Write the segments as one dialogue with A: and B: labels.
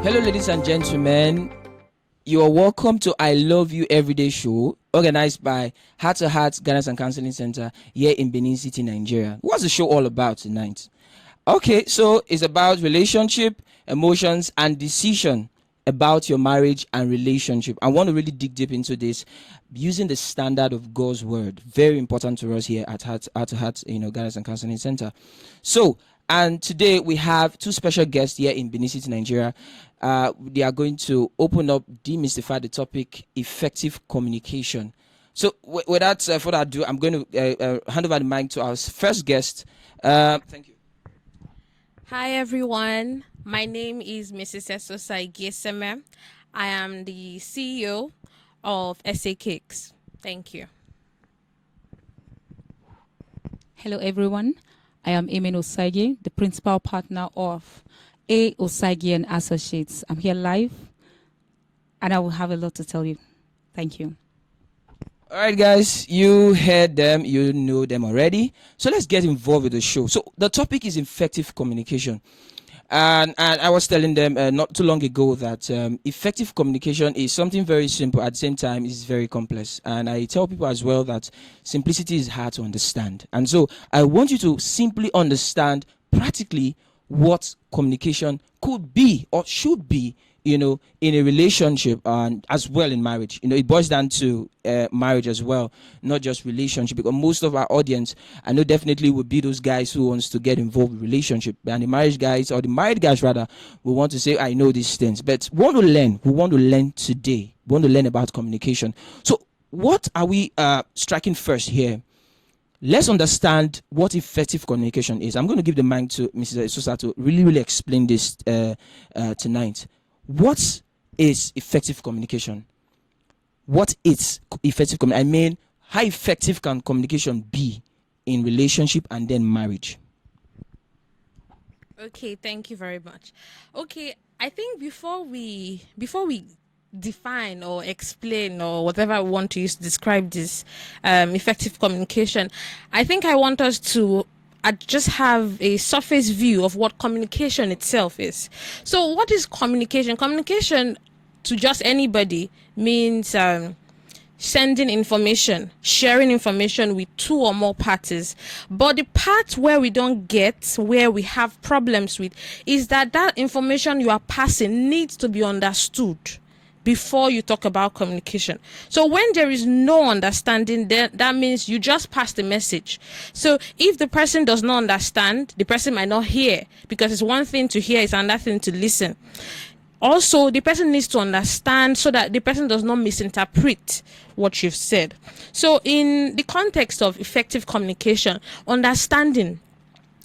A: Hello, ladies and gentlemen. You are welcome to I Love You Everyday Show, organized by Heart to Heart Guidance and Counseling Center here in Benin City, Nigeria. What's the show all about tonight? Okay, so it's about relationship, emotions, and decision about your marriage and relationship. I want to really dig deep into this using the standard of God's word. Very important to us here at Heart to Heart, Guidance and Counseling Center. So, and today we have two special guests here in Benin City, Nigeria. They are going to open up, demystify the topic, effective communication. So without further ado, I'm going to hand over the mic to our first guest. Thank you.
B: Hi everyone, my name is Mrs. Esosa and Barr. I am the CEO of SA Cakes. Thank you.
C: Hello everyone, I am Emin Osage, the principal partner of A. Osage and Associates. I'm here live and I will have a lot to tell you. Thank you.
A: All right, guys, you heard them, you know them already. So let's get involved with the show. So the topic is effective communication. And I was telling them not too long ago that effective communication is something very simple. At the same time, it's very complex. And I tell people as well that simplicity is hard to understand. And so I want you to simply understand practically what communication could be or should be, in a relationship and as well in marriage. It boils down to marriage as well, not just relationship, because most of our audience, I know definitely would be those guys who wants to get involved with relationship, and the marriage guys, or the married guys rather, will want to say, I know these things, but we want to learn today. We want to learn about communication. So what are we striking first here? Let's understand what effective communication is. I'm going to give the mic to Mrs. Esosa to really explain this tonight. What is effective communication? What is effective communication? I mean, how effective can communication be in relationship and then marriage?
B: Okay, thank you very much. Okay, I think before we define or explain or whatever we want to use to describe this effective communication, I think I want us to just have a surface view of what communication itself is. So what is communication? Communication to just anybody means sending information, sharing information with two or more parties. But the part where we don't get, where we have problems with, is that information you are passing needs to be understood before you talk about communication. So when there is no understanding, then that means you just pass the message. So if the person does not understand, the person might not hear, because it's one thing to hear, it's another thing to listen. Also, the person needs to understand so that the person does not misinterpret what you've said. So in the context of effective communication, understanding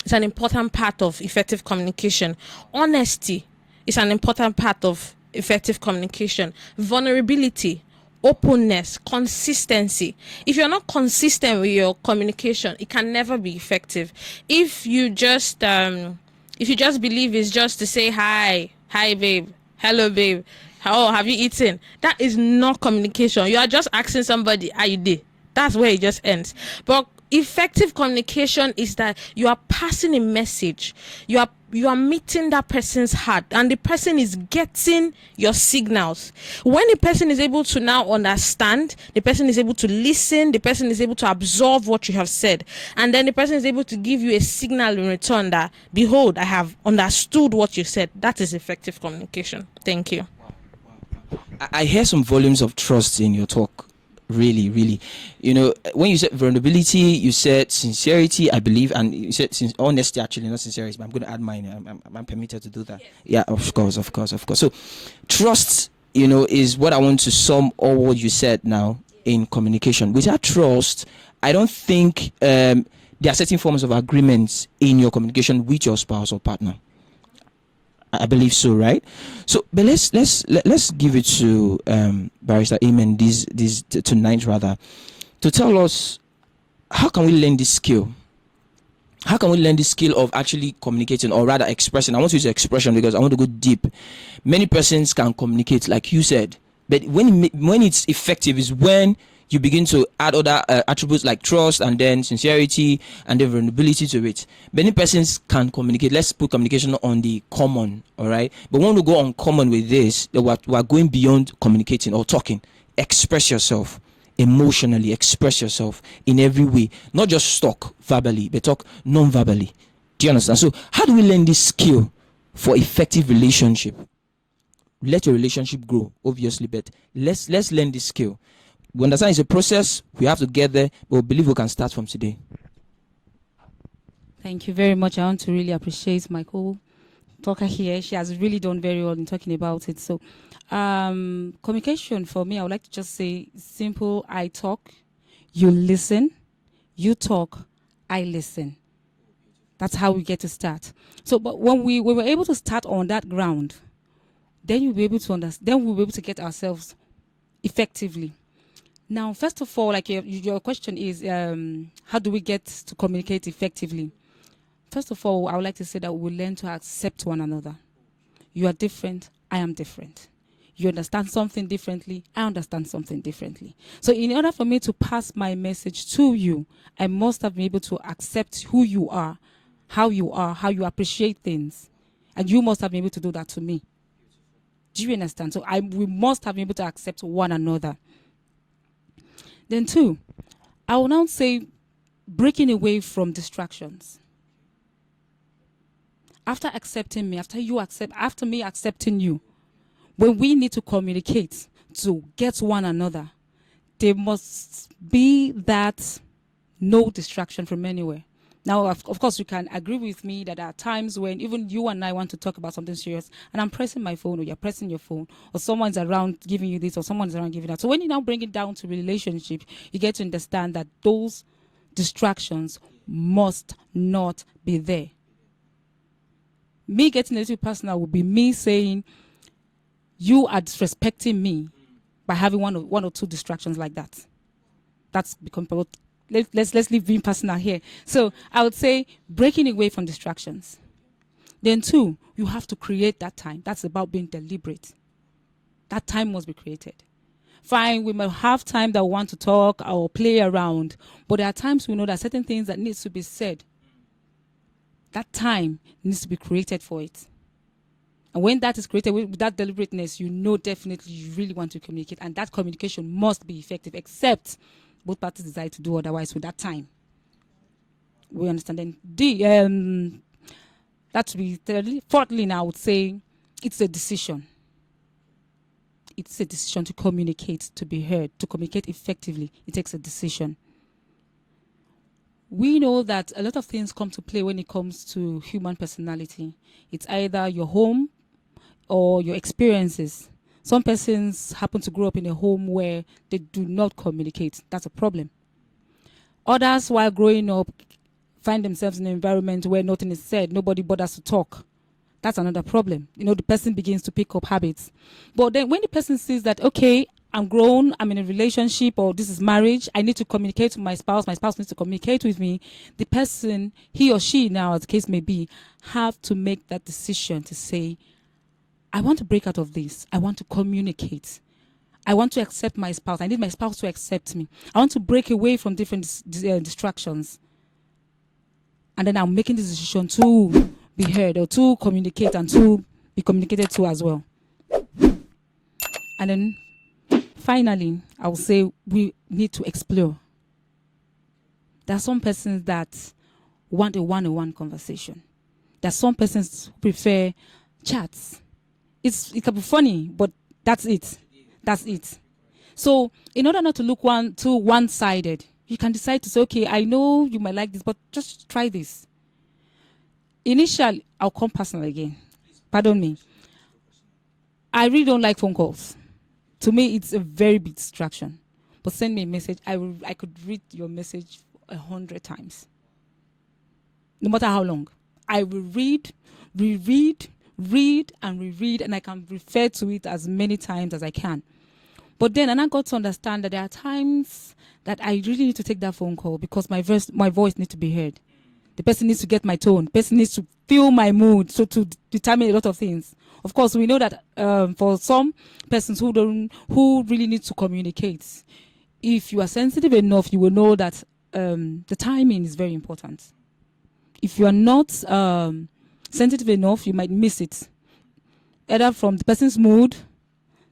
B: is an important part of effective communication. Honesty is an important part of effective communication. Vulnerability, openness, consistency. If you're not consistent with your communication, it can never be effective. If you just believe it's just to say hi babe, hello babe, how have you eaten, that is not communication. You are just asking somebody how you did. That's where it just ends. But effective communication is that you are passing a message. You are meeting that person's heart, and the person is getting your signals. When the person is able to now understand, the person is able to listen, the person is able to absorb what you have said, and then the person is able to give you a signal in return that, behold, I have understood what you said. That is effective communication. Thank you.
A: I hear some volumes of trust in your talk. Really, when you said vulnerability, you said sincerity, I believe, and you said honesty, actually not sincerity, but I'm going to add mine. I'm permitted to do that. Yeah, of course. So trust, is what I want to sum all what you said now in communication. Without trust, I don't think there are certain forms of agreements in your communication with your spouse or partner. I believe so, right? So, but let's give it to Barrister Amen tonight rather, to tell us how can we learn this skill. How can we learn the skill of actually communicating, or rather expressing? I want to use expression because I want to go deep. Many persons can communicate, like you said, but when it's effective is when you begin to add other attributes like trust and then sincerity and then vulnerability to it. Many persons can communicate. Let's put communication on the common, all right? But when we go on common with this, we're going beyond communicating or talking. Express yourself emotionally, express yourself in every way, not just talk verbally, but talk non-verbally. Do you understand? So how do we learn this skill for effective relationship? Let your relationship grow, obviously, but let's learn this skill. We understand it's a process. We have to get there, but we believe we can start from today.
C: Thank you very much. I want to really appreciate my co-talker here. She has really done very well in talking about it. So, communication for me, I would like to just say simple. I talk, you listen, you talk, I listen. That's how we get to start. So, but when we were able to start on that ground, then you'll be able to understand. Then we'll be able to get ourselves effectively. Now, first of all, like your question is, how do we get to communicate effectively? First of all, I would like to say that we learn to accept one another. You are different, I am different. You understand something differently, I understand something differently. So in order for me to pass my message to you, I must have been able to accept who you are, how you appreciate things. And you must have been able to do that to me. Do you understand? So we must have been able to accept one another. Then two, I will now say breaking away from distractions. After accepting me, after me accepting you, when we need to communicate to get one another, there must be that no distraction from anywhere. Now, of course, you can agree with me that there are times when even you and I want to talk about something serious, and I'm pressing my phone, or you're pressing your phone, or someone's around giving you this, or someone's around giving that. So when you now bring it down to relationship, you get to understand that those distractions must not be there. Me getting a little personal would be me saying, you are disrespecting me by having one or two distractions like that. That's become, let's leave being personal here. So I would say breaking away from distractions. Then two, you have to create that time. That's about being deliberate. That time must be created. Fine, we might have time that we want to talk or play around, but there are times we know that certain things that needs to be said. That time needs to be created for it. And when that is created with that deliberateness, you know definitely you really want to communicate, and that communication must be effective, except both parties decide to do otherwise with that time. We understand. Then that would be thirdly. Fourthly, now I would say it's a decision. It's a decision to communicate, to be heard, to communicate effectively. It takes a decision. We know that a lot of things come to play when it comes to human personality. It's either your home or your experiences. Some persons happen to grow up in a home where they do not communicate. That's a problem. Others, while growing up, find themselves in an environment where nothing is said, nobody bothers to talk. That's another problem. You know, the person begins to pick up habits. But then when the person sees that, okay, I'm grown, I'm in a relationship, or this is marriage, I need to communicate with my spouse needs to communicate with me, the person, he or she now, as the case may be, have to make that decision to say, I want to break out of this. I want to communicate. I want to accept my spouse. I need my spouse to accept me. I want to break away from different distractions. And then I'm making this decision to be heard, or to communicate, and to be communicated to as well. And then finally, I will say we need to explore. There are some persons that want a one-on-one conversation. There are some persons who prefer chats. It can be funny, but that's it. That's it. So in order not to look too one-sided, you can decide to say, okay, I know you might like this, but just try this. Initially, I'll come personal again. Pardon me. I really don't like phone calls. To me, it's a very big distraction. But send me a message. I could read your message 100 times. No matter how long. I will read, reread, and reread, and I can refer to it as many times as I can. But then, and I got to understand that there are times that I really need to take that phone call because my voice needs to be heard. The person needs to get my tone. The person needs to feel my mood, so to determine a lot of things. Of course, we know that for some persons who really need to communicate, if you are sensitive enough, you will know that the timing is very important. If you are not sensitive enough, you might miss it, either from the person's mood,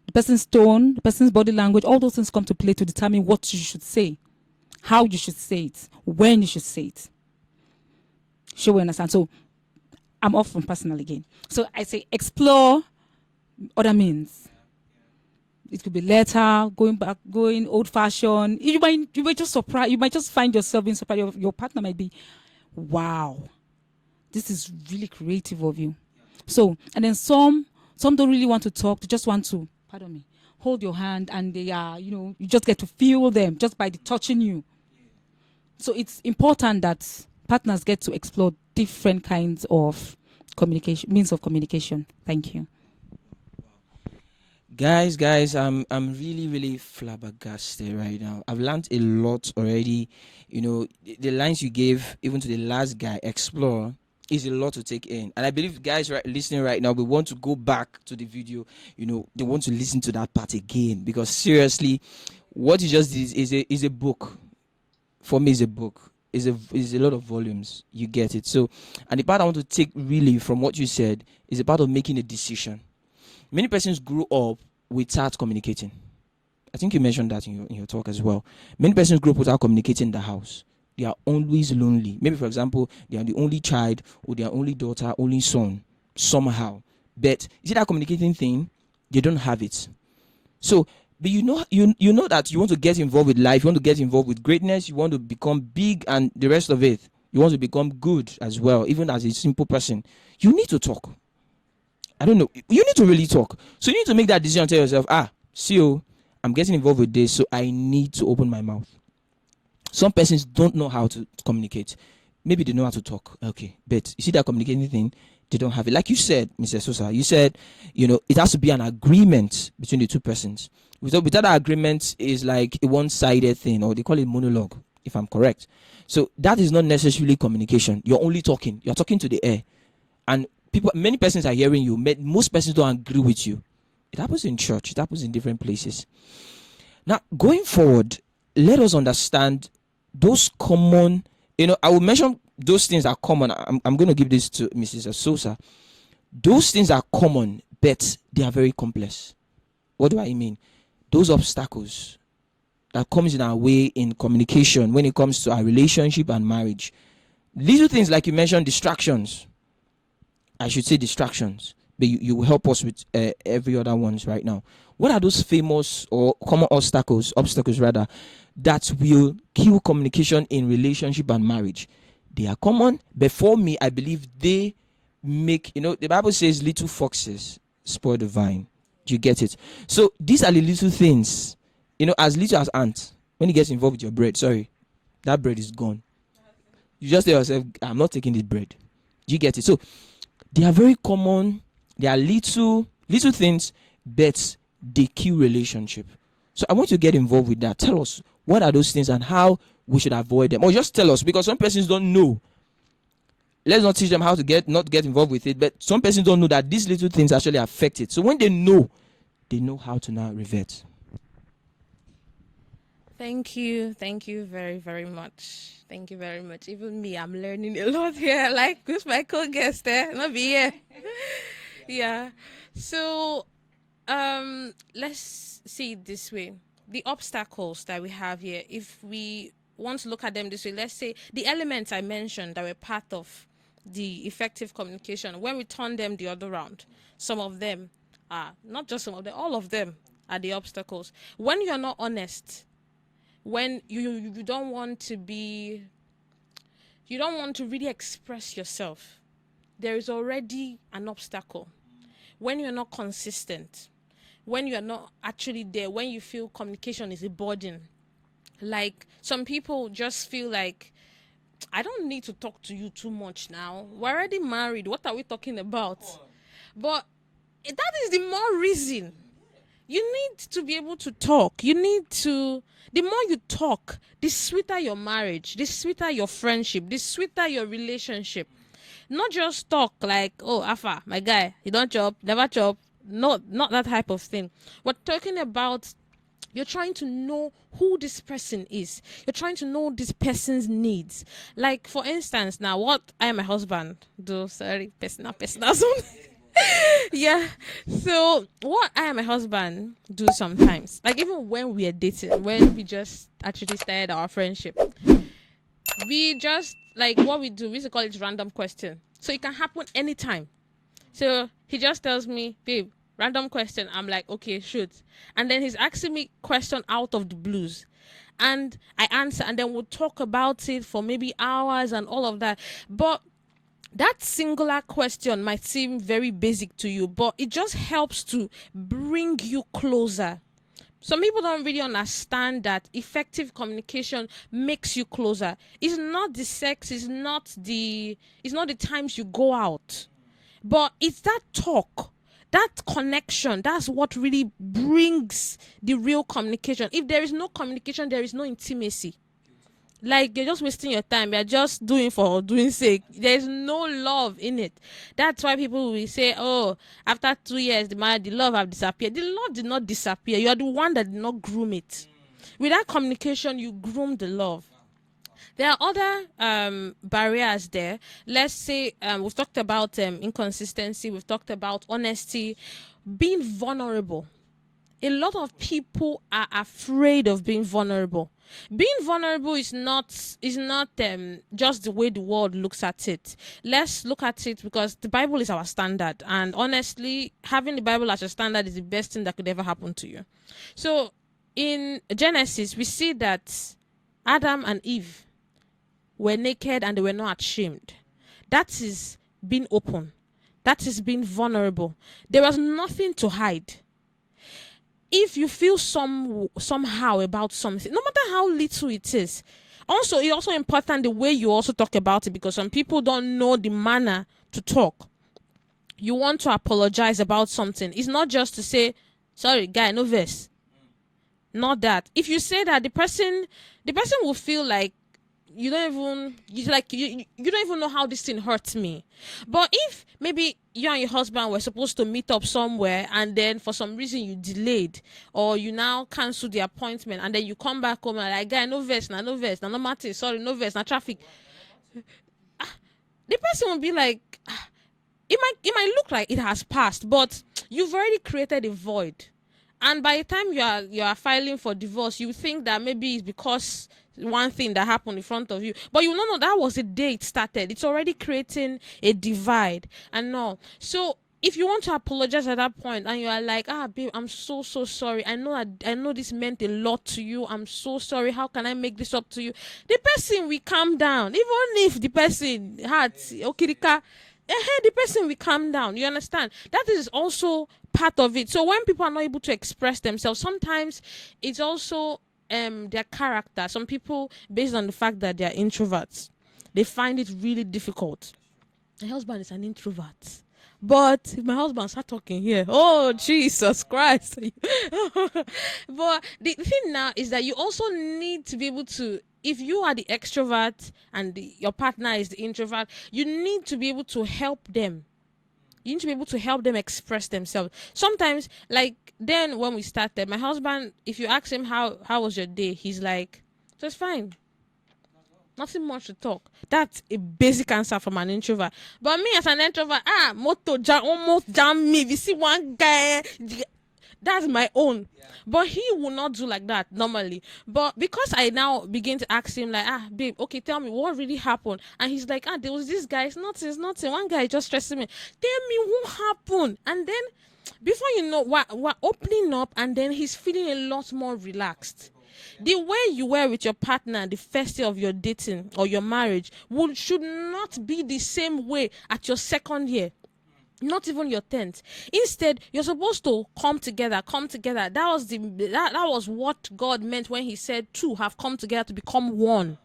C: the person's tone, the person's body language. All those things come to play to determine what you should say, how you should say it, when you should say it. Sure, we understand. So I'm off from personal again. So I say explore other means. It could be letter, going old fashioned. You might just surprise. You might just find yourself being surprised. Your partner might be, wow, this is really creative of you. So, and then some don't really want to talk. They just want to, pardon me, hold your hand, and they are, you just get to feel them just by the touching you. So it's important that partners get to explore different kinds of communication, means of communication. Thank you.
A: Guys, I'm really flabbergasted right now. I've learned a lot already. The lines you gave, even to the last guy, explore, is a lot to take in. And I believe guys listening right now, we want to go back to the video. They want to listen to that part again, because seriously, what you just did is a book. For me, is a book. Is a lot of volumes. You get it. So, and the part I want to take really from what you said is a part of making a decision. Many persons grew up without communicating. I think you mentioned that in your talk as well. Many persons grew up without communicating in the house. They are always lonely. Maybe, for example, they are the only child, or their only daughter, only son, somehow. But you see that communicating thing, they don't have it. So, but you know that you want to get involved with life, you want to get involved with greatness, you want to become big and the rest of it. You want to become good as well, even as a simple person. You need to talk. I don't know. You need to really talk. So you need to make that decision and tell yourself, I'm getting involved with this, so I need to open my mouth. Some persons don't know how to communicate. Maybe they know how to talk. Okay. But you see that communicating thing, they don't have it. Like you said, Mr. Esosa, you said, it has to be an agreement between the two persons. Without that agreement is like a one-sided thing, or they call it monologue, if I'm correct. So that is not necessarily communication. You're only talking. You're talking to the air. And many persons are hearing you. Most persons don't agree with you. It happens in church. It happens in different places. Now, going forward, let us understand those common, I will mention those things are common. I'm going to give this to Mrs. Esosa. Those things are common, but they are very complex. What do I mean? Those obstacles that comes in our way in communication when it comes to our relationship and marriage. Little things like you mentioned, distractions. I should say distractions, but you will help us with every other ones right now. What are those famous or common obstacles rather, that will kill communication in relationship and marriage? They are common, but for me, I believe they make, the Bible says little foxes spoil the vine. Do you get it? So these are the little things, as little as ants. When you get involved with your bread, that bread is gone. You just tell yourself, I'm not taking this bread. Do you get it? So they are very common. They are little things, but they kill relationship. So I want you to get involved with that. Tell us, what are those things and how we should avoid them? Or just tell us, because some persons don't know. Let's not teach them how to not get involved with it, but some persons don't know that these little things actually affect it. So when they know how to now revert.
B: Thank you very, very much. Thank you very much. Even me, I'm learning a lot here. Like with my co-guest there, not be here. Yeah. So, let's see it this way. The obstacles that we have here, if we want to look at them this way, let's say the elements I mentioned that were part of the effective communication, when we turn them the other round, some of them are, not just some of them, all of them are the obstacles. When you're not honest, when you don't want to really express yourself, there is already an obstacle. When you're not consistent, when you're not actually there, when you feel communication is a burden, like some people just feel like, I don't need to talk to you too much now. We're already married. What are we talking about? But that is the more reason. You need to be able to talk. The more you talk, the sweeter your marriage, the sweeter your friendship, the sweeter your relationship. Not just talk like, oh, Afa, my guy, you don't chop, never chop. Not that type of thing. We're talking about You're trying to know who this person is. You're trying to know this person's needs. Like, for instance, now what I and my husband do, sorry, personal zone. Yeah. So what I and my husband do sometimes, like even when we are dating, when we just actually started our friendship, we just like what we do, we used to call it random question. So it can happen anytime. So he just tells me, babe, random question. I'm like, okay, shoot. And then he's asking me question out of the blues. And I answer, and then we'll talk about it for maybe hours and all of that. But that singular question might seem very basic to you, but it just helps to bring you closer. Some people don't really understand that effective communication makes you closer. It's not the sex, it's not the times you go out, but it's that talk, that connection. That's what really brings the real communication. If there is no communication, there is no intimacy. Like, you're just wasting your time. You're just doing for doing sake. There's no love in it. That's why people will say, oh, after 2 years the love have disappeared. The love did not disappear. You are the one that did not groom it. With that communication, you groom the love. There are other barriers there. Let's say we've talked about inconsistency, we've talked about honesty, being vulnerable. A lot of people are afraid of being vulnerable. Being vulnerable is not just the way the world looks at it. Let's look at it because the Bible is our standard, and honestly, having the Bible as a standard is the best thing that could ever happen to you. So, in Genesis, we see that Adam and Eve were naked and they were not ashamed. That is being open. That is being vulnerable. There was nothing to hide. If you feel somehow about something, no matter how little it is, also it's also important the way you also talk about it, because some people don't know the manner to talk. You want to apologize about something. It's not just to say, sorry, guy, no verse. Not that. If you say that, the person will feel like you don't even you don't even know how this thing hurts me. But if maybe you and your husband were supposed to meet up somewhere, and then for some reason you delayed, or you now cancel the appointment, and then you come back home and like, guy, no verse, no verse, no matter, sorry, no verse, no traffic, the person will be like, it might look like it has passed, but you've already created a void. And by the time you are filing for divorce, you think that maybe it's because one thing that happened in front of you, but you know that was the day it started. It's already creating a divide and all. So if you want to apologize at that point and you are like, babe, I'm so sorry, I know this meant a lot to you, I'm so sorry, how can I make this up to you, the person will calm down. Even if the person had okirika, the person will calm down. You understand? That is also part of it. So when people are not able to express themselves, sometimes it's also their character. Some people, based on the fact that they are introverts, they find it really difficult. My husband is an introvert, but if my husband start talking here, oh Jesus Christ. But the thing now is that you also need to be able to, if you are the extrovert and your partner is the introvert, you need to be able to help them. You need to be able to help them express themselves. Sometimes, like then when we started, my husband, if you ask him how was your day, he's like, just fine. Nothing much to talk. That's a basic answer from an introvert. But me as an introvert, almost jam me. If you see one guy, that's my own. Yeah. But he will not do like that normally. But because I now begin to ask him like, babe, okay, tell me what really happened. And he's like, there was this guy. It's nothing. One guy just stressing me. Tell me what happened. And then before you know, we're opening up, and then he's feeling a lot more relaxed. The way you were with your partner the first year of your dating or your marriage should not be the same way at your second year. Not even your 10th. Instead, you're supposed to come together. That was what God meant when he said two have come together to become one.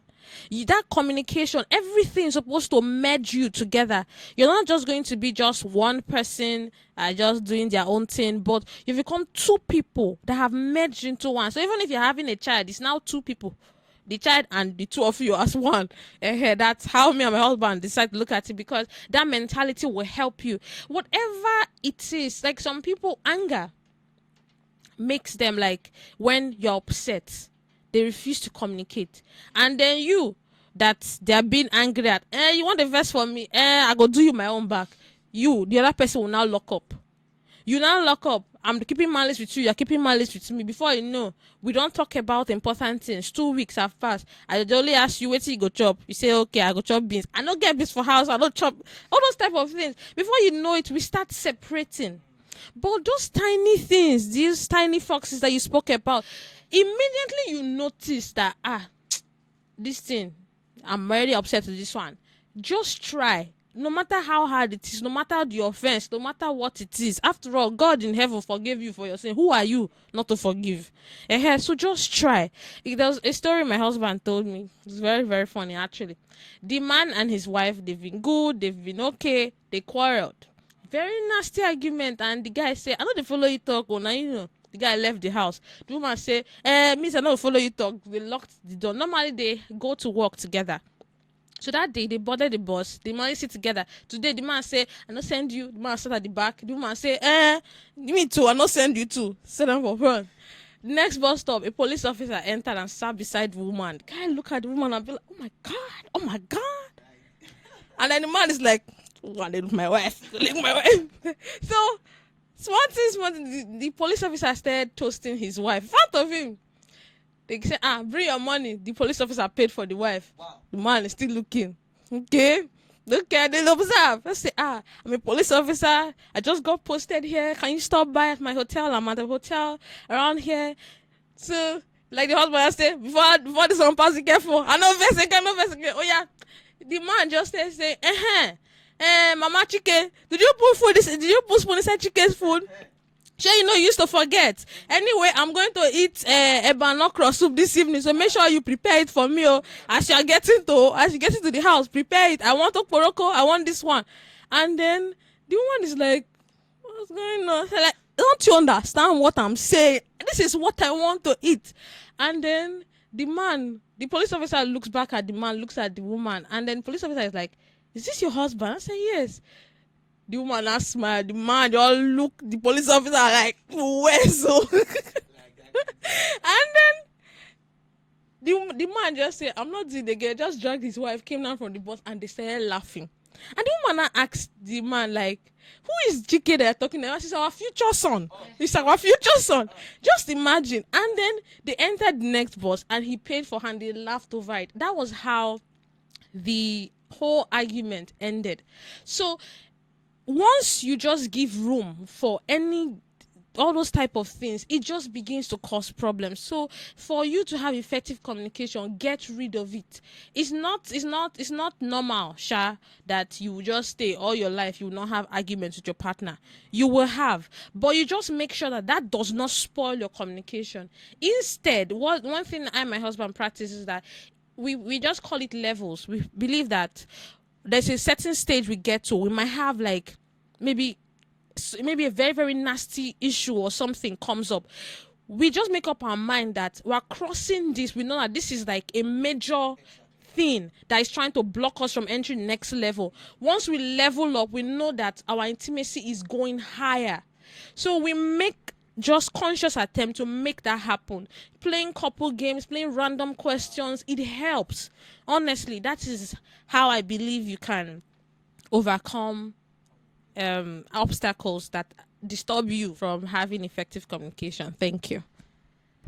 B: That communication, everything is supposed to merge you together. You're not just going to be just one person just doing their own thing, but you become two people that have merged into one. So even if you're having a child, it's now two people, the child and the two of you as one. That's how me and my husband decide to look at it, because that mentality will help you. Whatever it is, like some people, anger makes them like, when you're upset, they refuse to communicate. And then you, that they're being angry at, you want the verse for me, I go do you my own back. You, the other person, will now lock up. You now lock up. I'm keeping malice with you. You're keeping malice with me. Before you know, we don't talk about important things. 2 weeks have passed. I only ask you, wait till you go chop. You say, okay, I go chop beans. I don't get beans for house. I don't chop. All those type of things. Before you know it, we start separating. But those tiny things, these tiny foxes that you spoke about, immediately you notice that, this thing, I'm already upset with this one. Just try. No matter how hard it is, no matter the offense, no matter what it is. After all, God in heaven forgave you for your sin. Who are you not to forgive? So just try. There was a story my husband told me. It's very, very funny, actually. The man and his wife, they've been good, they've been okay, they quarreled. Very nasty argument, and the guy say, I know they follow you talk, now you know. The guy left the house. The woman say, miss, I know follow you talk. They locked the door. Normally they go to work together. So that day they boarded the bus. The man sit together. Today the man say, I not send you. The man sat at the back. The woman say, me too. I not send you too. Sit down for front. The next bus stop, a police officer entered and sat beside the woman. The guy look at the woman and be like, oh my god. And then the man is like, oh, I leave my wife. Leave my wife. So smart thing, the police officer started toasting his wife in front of him. They say, bring your money. The police officer paid for the wife. Wow. The man is still looking. Okay. They observe. Let's say, I'm a police officer. I just got posted here. Can you stop by at my hotel? I'm at a hotel around here. So, like the husband say, before this one pass, be careful. I know again. Oh yeah. The man just say, Mama Chicken, did you put food? Did you put spoon inside chicken's food? Sure, you used to forget. Anyway, I'm going to eat a banokra soup this evening, so make sure you prepare it for me. As you get into the house, prepare it. I want okporoko. I want this one. And then the woman is like, what's going on? So like, don't you understand what I'm saying? This is what I want to eat. And then the police officer looks back at the man, looks at the woman, and then the police officer is like, is this your husband? I say, yes. The woman has smiled. The man, they all look. The police officer like, where so? And then the man just said, I'm not doing it again. Just dragged his wife, came down from the bus, and they started laughing. And the woman now asked the man, like, who is GK they're talking about? She said, our future son. It's our future son. Just imagine. And then they entered the next bus, and he paid for her, and they laughed over it. That was how the whole argument ended. So once you just give room for all those type of things, it just begins to cause problems. So for you to have effective communication, get rid of it. It's not normal, Sha, that you will just stay all your life, you will not have arguments with your partner. You will have, but you just make sure that does not spoil your communication. Instead, one thing I and my husband practice is that we just call it levels. We believe that there's a certain stage we get to. We might have like maybe a very, very nasty issue or something comes up. We just make up our mind that we're crossing this. We know that this is like a major thing that is trying to block us from entering the next level. Once we level up, we know that our intimacy is going higher. So we make just conscious attempt to make that happen. Playing couple games, playing random questions, it helps. Honestly, that is how I believe you can overcome obstacles that disturb you from having effective communication. Thank you.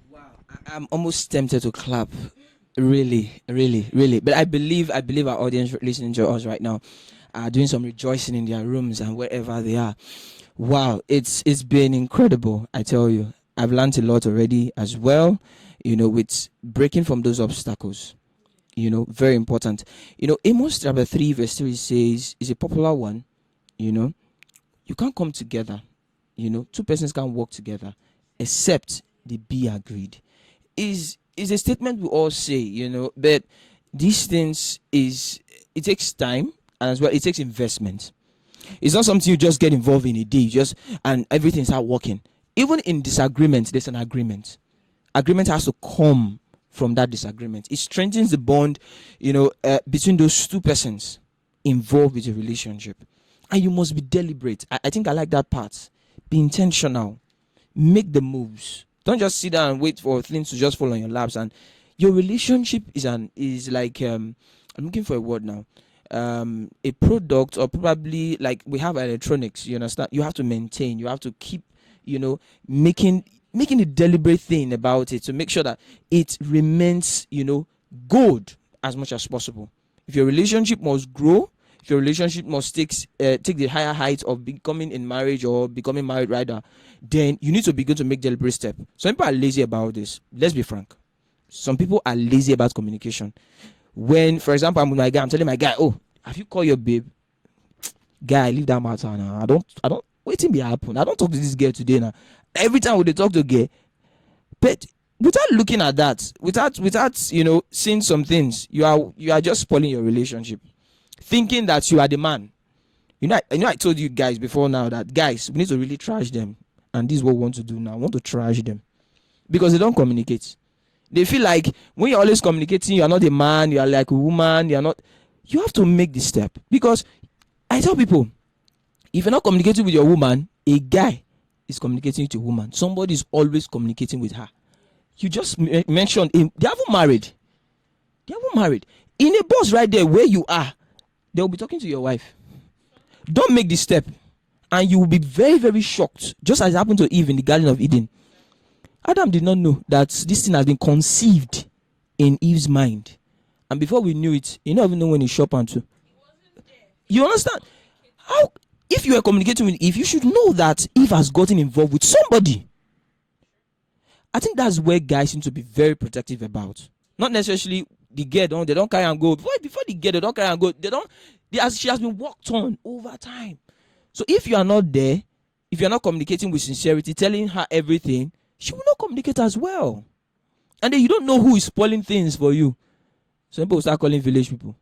A: Wow, I'm almost tempted to clap. Really, really, really. But I believe our audience listening to us right now are doing some rejoicing in their rooms and wherever they are. Wow, it's been incredible, I tell you. I've learned a lot already as well, with breaking from those obstacles. Very important. Amos chapter 3 verse 3 says, is a popular one, you can't come together. Two persons can't work together except they be agreed. Is a statement we all say, but these things it takes time, and as well it takes investment. It's not something you just get involved in a day, and everything start working. Even in disagreement, there's an agreement. Agreement has to come from that disagreement. It strengthens the bond, between those two persons involved with a relationship. And you must be deliberate. I think I like that part. Be intentional. Make the moves. Don't just sit down and wait for things to just fall on your laps. And your relationship is like I'm looking for a word now. A product, or probably like we have electronics. You understand? You have to maintain. You have to keep, making a deliberate thing about it to make sure that it remains, good as much as possible. If your relationship must grow, if your relationship must take the higher heights of becoming in marriage or becoming married rather, then you need to begin to make deliberate step. Some people are lazy about this. Let's be frank. Some people are lazy about communication. When, for example, I'm with my guy, I'm telling my guy, oh, have you called your babe? Guy, leave that matter now. I don't waiting be happen. I don't talk to this girl today now. Every time we talk to girl, but without looking at that, without seeing some things, you are just spoiling your relationship, thinking that you are the man. I told you guys before now that guys, we need to really trash them, and this is what we want to do now. We want to trash them because they don't communicate. They feel like when you're always communicating, you are not a man, you are like a woman, you are not. You have to make the step, because I tell people, if you're not communicating with your woman, a guy is communicating with a woman. Somebody is always communicating with her. You just mentioned him. They haven't married. In a bus right there where you are, they will be talking to your wife. Don't make this step, and you will be very, very shocked, just as happened to Eve in the Garden of Eden. Adam did not know that this thing has been conceived in Eve's mind, and before we knew it, you don't even know when he shop onto. You understand? How, if you are communicating with Eve, you should know that Eve has gotten involved with somebody. I think that's where guys seem to be very protective about. Not necessarily the girl, they don't carry and go. Before the girl, they don't carry and go. She has been worked on over time. So if you are not there, if you're not communicating with sincerity, telling her everything, she will not communicate as well. And then you don't know who is spoiling things for you. Some people will start calling village people.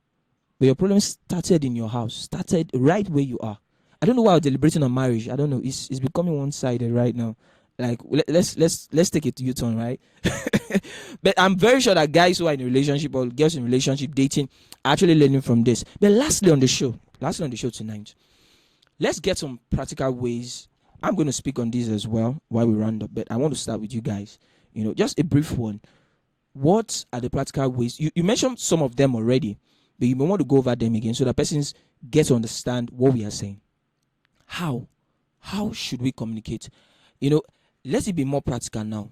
A: But your problem started in your house, started right where you are. I don't know why I'm deliberating on marriage. I don't know. It's becoming one-sided right now. Like, let's take it to U-turn, right? But I'm very sure that guys who are in a relationship or girls in relationship dating are actually learning from this. But lastly on the show tonight, let's get some practical ways. I'm going to speak on this as well while we round up, but I want to start with you guys. Just a brief one. What are the practical ways? You mentioned some of them already, but you may want to go over them again so that persons get to understand what we are saying. How should we communicate? Let's be more practical now.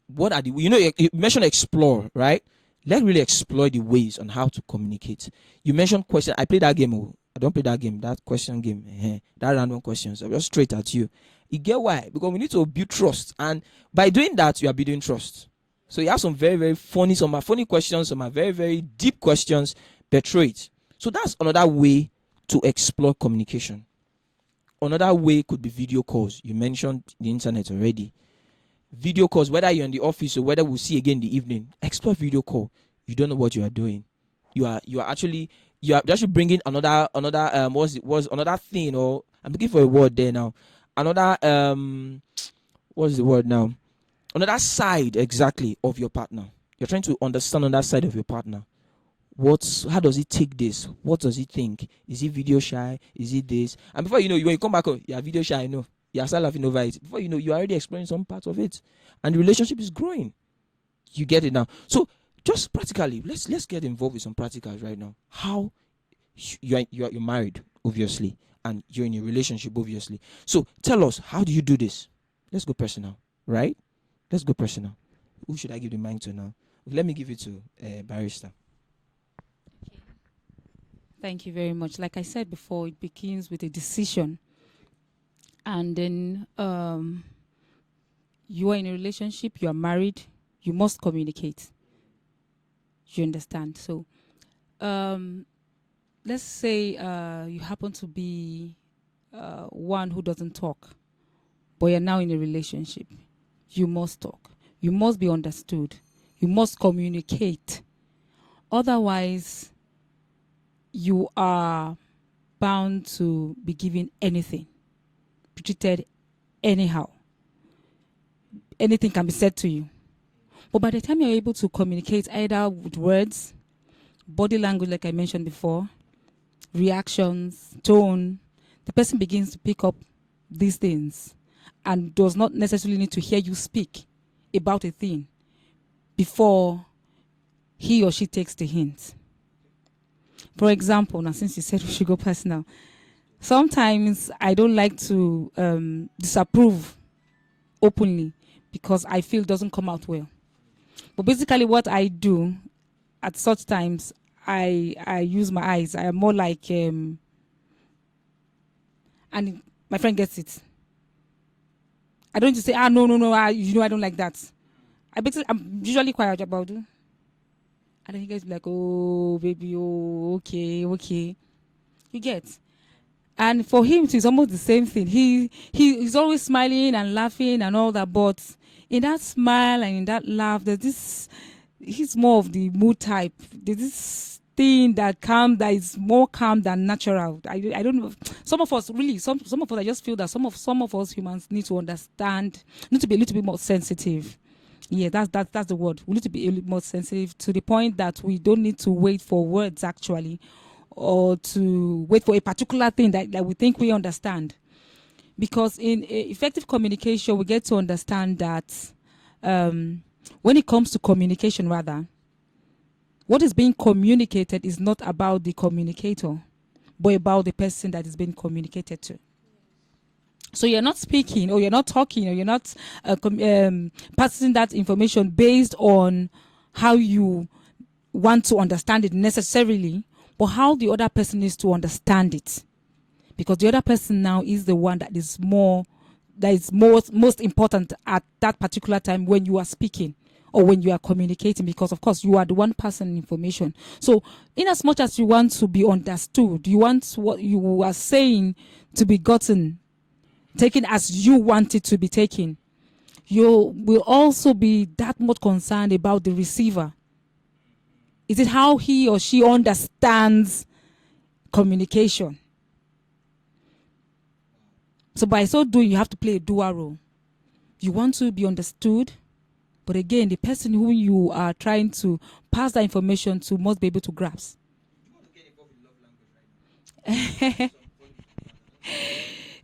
A: What are you mentioned explore, right? Let's really explore the ways on how to communicate. You mentioned question. I play that game. I don't play that game. That question game. That random questions. I'm just straight at you. You get why? Because we need to build trust, and by doing that, you are building trust. So you have some very, very funny, some are funny questions, some are very, very deep questions. Betray it. So that's another way to explore communication. Another way could be video calls. You mentioned the internet already. Video calls, whether you're in the office or whether we'll see again in the evening, explore video call. You don't know what you are doing. You are actually bringing another was another thing, or I'm looking for a word there now. Another what's the word now? Another side exactly of your partner. You're trying to understand another side of your partner. How does he take this? What does he think? Is he video shy? Is he this? And before you know, when you come back home, you're video shy, you start laughing over it. Before you know, you're already exploring some part of it. And the relationship is growing. You get it now. So just practically, let's get involved with some practicals right now. How you're married, obviously, and you're in a relationship, obviously. So tell us, how do you do this? Let's go personal, right? Let's go personal. Who should I give the mic to now? Let me give it to Barrister.
C: Thank you very much. Like I said before, it begins with a decision. And then you are in a relationship, you are married, you must communicate. You understand? So let's say you happen to be one who doesn't talk, but you're now in a relationship. You must talk. You must be understood. You must communicate. Otherwise, you are bound to be given anything, be treated anyhow. Anything can be said to you. But by the time you're able to communicate either with words, body language, like I mentioned before, reactions, tone, the person begins to pick up these things. and does not necessarily need to hear you speak about a thing before he or she takes the hint. For example, now since you said we should go personal, sometimes I don't like to disapprove openly because I feel it doesn't come out well. But basically what I do at such times, I use my eyes. I am more like, and my friend gets it. I don't just say, no, I don't like that. I'm usually quiet about it. And then he gets like, oh, baby, oh, okay. You get. And for him, it's almost the same thing. He's always smiling and laughing and all that, but in that smile and in that laugh, he's more of the mood type. There's this thing that is more calm than natural. I don't know. Some of us really, some of us, I just feel that some of us humans need to understand, need to be a little bit more sensitive. Yeah, that's the word. We need to be a little more sensitive to the point that we don't need to wait for words actually, or to wait for a particular thing that we think we understand. Because in effective communication, we get to understand that when it comes to communication, rather, what is being communicated is not about the communicator, but about the person that is being communicated to. So you're not speaking, or you're not talking, or you're not passing that information based on how you want to understand it necessarily, but how the other person needs to understand it. Because the other person now is the one that is most important at that particular time when you are speaking or when you are communicating, because of course you are the one person information. So in as much as you want to be understood, you want what you are saying to be taken as you want it to be taken, you will also be that much concerned about the receiver. Is it how he or she understands communication? So by so doing, you have to play a dual role. You want to be understood, but again, the person who you are trying to pass that information to must be able to grasp.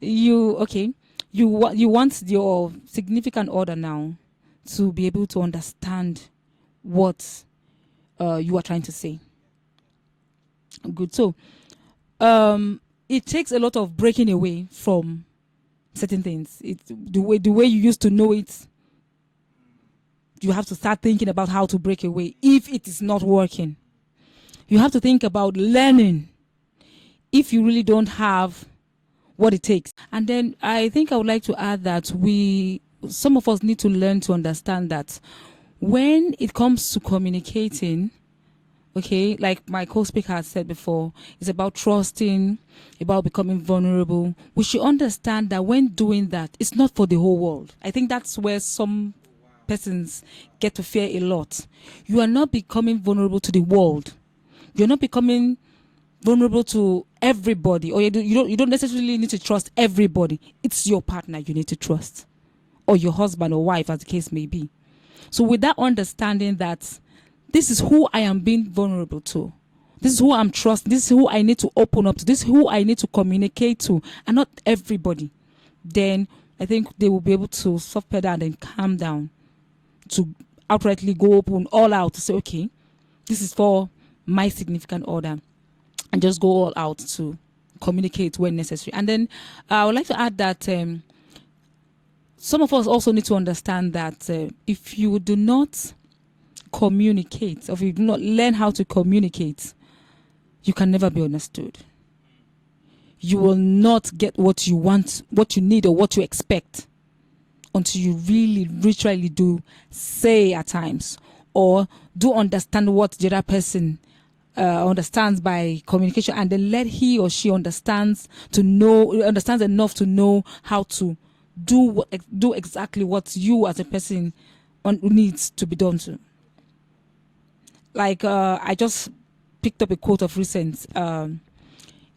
C: You want your significant other now to be able to understand what you are trying to say. Good. So it takes a lot of breaking away from certain things. It's the way you used to know it. You have to start thinking about how to break away if it is not working. You have to think about learning if you really don't have what it takes. And then I think I would like to add that some of us need to learn to understand that when it comes to communicating, okay, like my co-speaker has said before, it's about trusting, about becoming vulnerable. We should understand that when doing that, it's not for the whole world. I think that's where some persons get to fear a lot. You are not becoming vulnerable to the world. You're not becoming vulnerable to everybody, or you don't necessarily need to trust everybody. It's your partner you need to trust, or your husband or wife, as the case may be. So with that understanding that this is who I am being vulnerable to, this is who I'm trusting, this is who I need to open up to, this is who I need to communicate to, and not everybody, then I think they will be able to soft pedal and then calm down to outrightly go open all out to say, okay, this is for my significant other, and just go all out to communicate when necessary. And then I would like to add that some of us also need to understand that if you do not communicate, or if you do not learn how to communicate, you can never be understood. You will not get what you want, what you need, or what you expect until you really literally do say at times, or do understand what the other person understands by communication, and then let he or she understands enough to know how to do exactly what you as a person needs to be done to. Like I just picked up a quote of recent.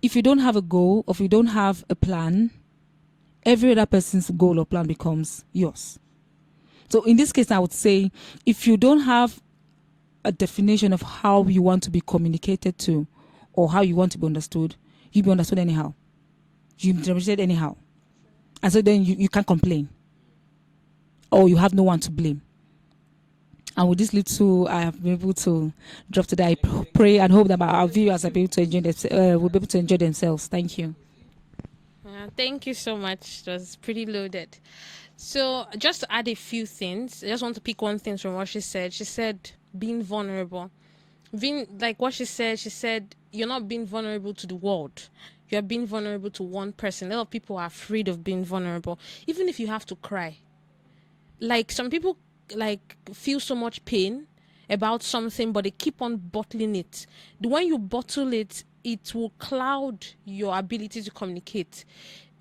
C: If you don't have a goal, or if you don't have a plan, every other person's goal or plan becomes yours. So in this case, I would say, if you don't have a definition of how you want to be communicated to, or how you want to be understood, you'll be understood anyhow. You'll be interpreted anyhow. And so then you can't complain, or you have no one to blame. And with this little, I have been able to drop today. I pray and hope that our viewers will be able to enjoy will be able to enjoy themselves. Thank you.
B: Thank you so much. It was pretty loaded. So, just to add a few things, I just want to pick one thing from what she said. She said being vulnerable. Being like what she said, you're not being vulnerable to the world. You're being vulnerable to one person. A lot of people are afraid of being vulnerable, even if you have to cry. Like some people like feel so much pain about something, but they keep on bottling it. When you bottle it, it will cloud your ability to communicate.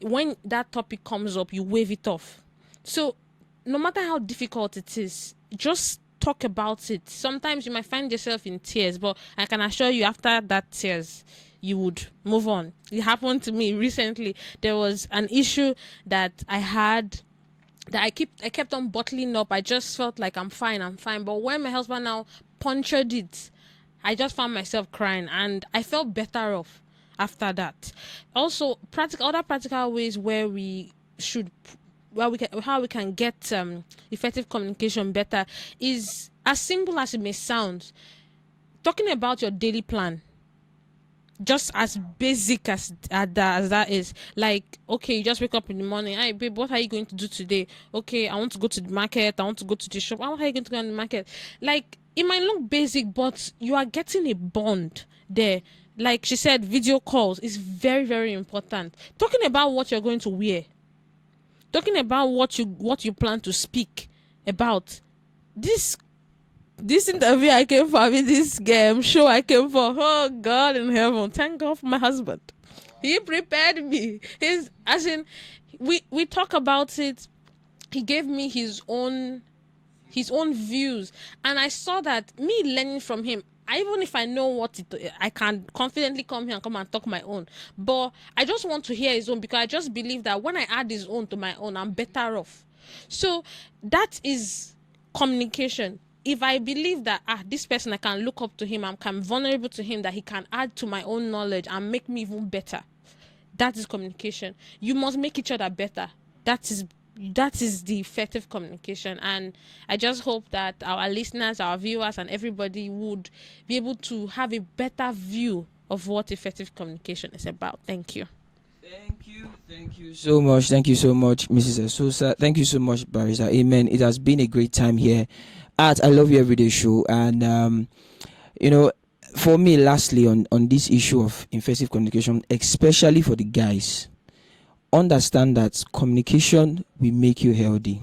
B: When that topic comes up, you wave it off. So no matter how difficult it is, just talk about it. Sometimes you might find yourself in tears, but I can assure you after that tears, you would move on. It happened to me recently. There was an issue that I had that I kept on bottling up. I just felt like I'm fine. But when my husband now punctured it, I just found myself crying, and I felt better off after that. Also, other practical ways where we should, how we can get effective communication better is as simple as it may sound. Talking about your daily plan, just as basic as that is. Like, okay, you just wake up in the morning. Hey babe, what are you going to do today? Okay, I want to go to the market, I want to go to the shop. What are you going to go in the market? Like, it might look basic, but you are getting a bond there. Like she said, video calls is very, very important. Talking about what you're going to wear, talking about what you plan to speak about. This interview I came for, I mean, this game show I came for, oh God in heaven, thank God for my husband. He prepared me. We talk about it. He gave me his own views, and I saw that me learning from him. Even if I know I can confidently come here and come and talk my own, but I just want to hear his own, because I just believe that when I add his own to my own, I'm better off. So that is communication. If I believe that this person, I can look up to him, I'm vulnerable to him, that he can add to my own knowledge and make me even better, that is communication. You must make each other better. That is the effective communication. And I just hope that our listeners, our viewers, and everybody would be able to have a better view of what effective communication is about. Thank you.
A: Thank you so much. Thank you so much, Mrs. Esosa. Thank you so much, Barrister. Amen. It has been a great time here at I Love You Everyday Show. And for me, lastly, on this issue of effective communication, especially for the guys, understand that communication will make you healthy.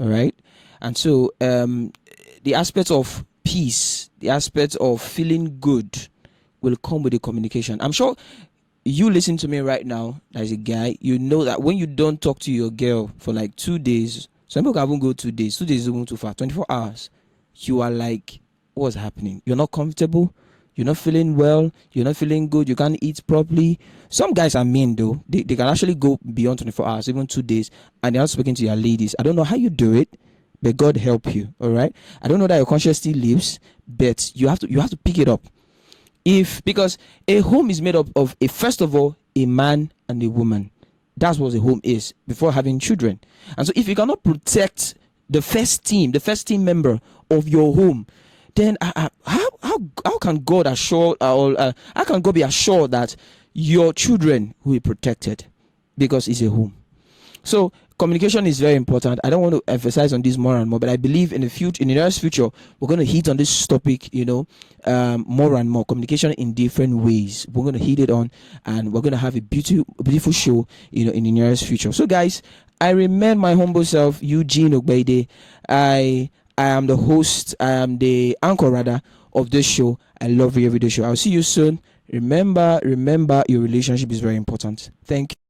A: All right. And so the aspect of peace, the aspect of feeling good will come with the communication. I'm sure you listen to me right now as a guy, you know that when you don't talk to your girl for like 2 days, some people can even go 2 days. 2 days is even too far. 24 hours. You are like, what's happening? You're not comfortable. You're not feeling well. You're not feeling good. You can't eat properly. Some guys are mean though. They can actually go beyond 24 hours, even 2 days, and they're not speaking to your ladies. I don't know how you do it, but God help you. All right. I don't know that your conscience still lives, but you have to pick it up. Because a home is made up of first of all, a man and a woman. That's what a home is before having children. And so if you cannot protect the first team member of your home, then how can God assure how can God be assured that your children will be protected? Because it's a home. So communication is very important. I don't want to emphasize on this more and more, but I believe in the nearest future, we're going to hit on this topic, more and more. Communication in different ways. We're going to hit it on, and we're going to have a beautiful show, in the nearest future. So, guys, I remain my humble self, Eugene Ogbeide. I am the host. I am the anchor, rather, of this show. I love you every day show. I'll see you soon. Remember, your relationship is very important. Thank you.